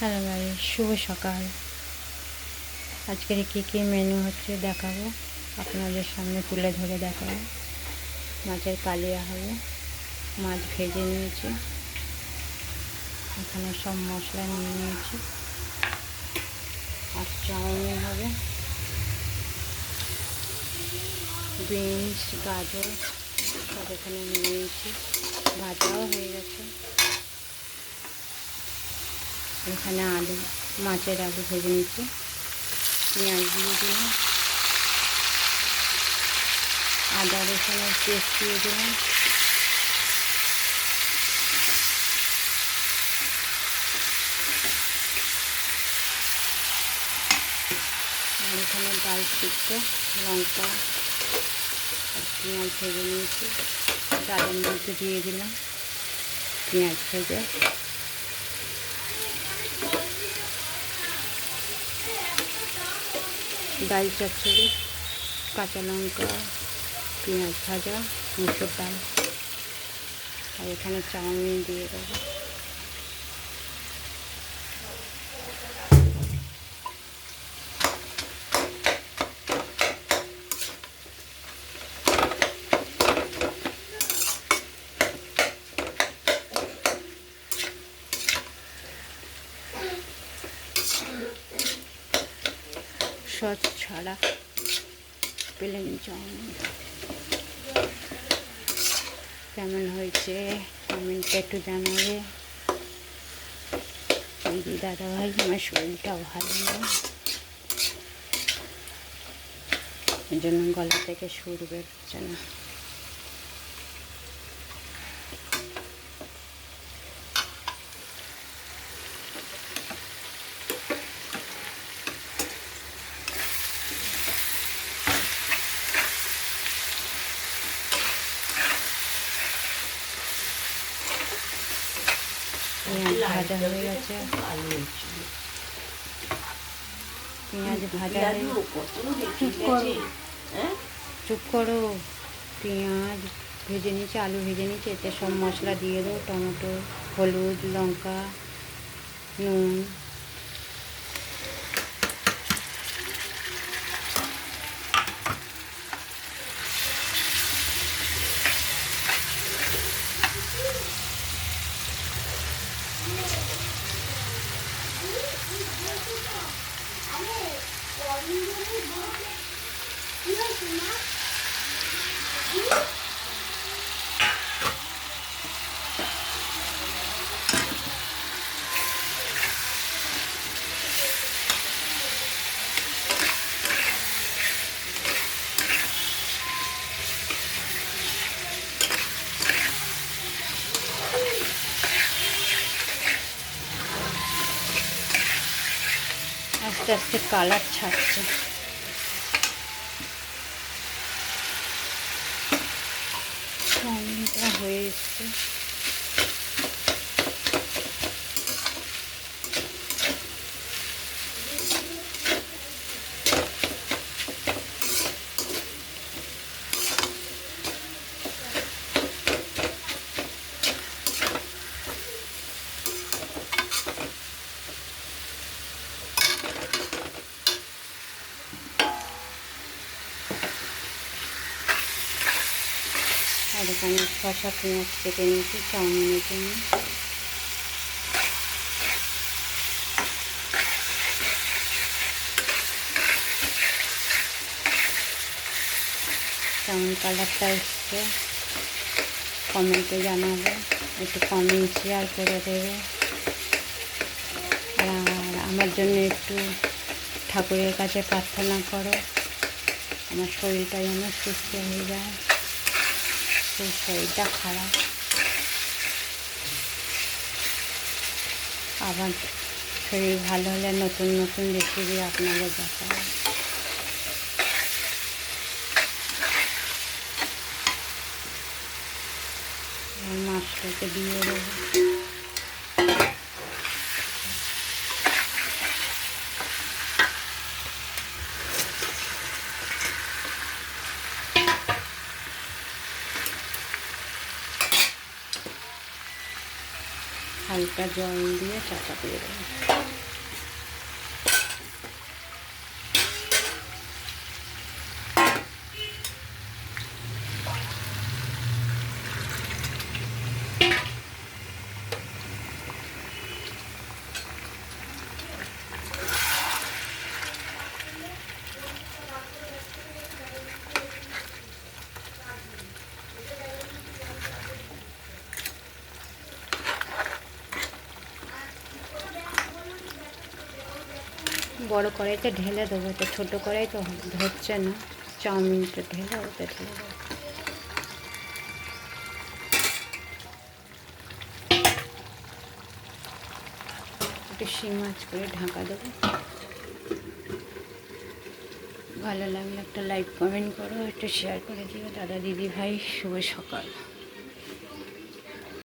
Hello guys, শুভ সকাল। আজকের কী menu হচ্ছে দেখাবো, আপনাদের সামনে তুলে ধরে দেখাবো। মাছের কালিয়া হবে, মাছ ভেজে নিয়েছি, এখানে সব মশলা নিয়ে নিয়েছি। আর চাউমিন হবে, বিনস গাজর সব এখানে নিয়ে নিয়েছি, ভাজাও হয়ে গেছে। এখানে আলু, মাছের আলু ভেজে নিয়েছি, পেঁয়াজ দিয়ে দিলাম, আদা রসুনের পেস্ট দিয়ে দিলাম, আর এখানে ডাল সিদ্ধ, লঙ্কা আর পেঁয়াজ ভেজে নিয়েছি, ডালের মধ্যে দিয়ে দিলাম পেঁয়াজ ভেজে। ডাল চচ্চড়ি, কাঁচা লঙ্কা, পেঁয়াজ ভাজা, মুসুর ডাল, আর এখানে চাউমিন দিয়ে দেবো। সস ছাড়া প্লেন চাউমিন কেমন হয়েছে কমেন্টে একটু জানাবে। দিদি দাদা ভাই, আমার শরীরটাও ভালো নেই, এই জন্য গলা থেকে সুর বেরোচ্ছে না। ভাজা হয়ে গেছে, পেঁয়াজ ভাজা চুপ করো। পেঁয়াজ ভেজে নিয়েছি, আলু ভেজে নিয়েছি, এতে সব মশলা দিয়ে দেবো, টমেটো, হলুদ, লঙ্কা, নুন, আস্তে আস্তে কালার ছাড়ছে। চাউমিনটা হয়ে এসছে, আর এখানে শসা পেঁয়াজ কেটে নিয়েছি চাউমিনের জন্য। কেমন কালারটা এসছে কমেন্টে জানাবে, একটু কমেন্ট শেয়ার করে দেবে, আর আমার জন্য একটু ঠাকুরের কাছে প্রার্থনা করো, আমার শরীরটা যেন সুস্থ হয়ে যায়, সেই শরীরটা খারাপ। আবার শরীর ভালো হলে নতুন নতুন রেসিপি আপনাদের দেখাবো। মাছটাকে দিয়ে দেবো, হালকা হালকা জল দিয়ে চাটা দিয়ে দেবো। বড় কড়াইতে ঢেলে দেবো, তো ছোটো কড়াই তো ধরছে না, চাউমিনটা ঢেলে ওতে ঢেলে দেবো। একটু শিং মাছ করে ঢাকা দেবো। ভালো লাগলে একটা লাইক কমেন্ট করো, একটু শেয়ার করে দিও। দাদা দিদি ভাই শুভ সকাল।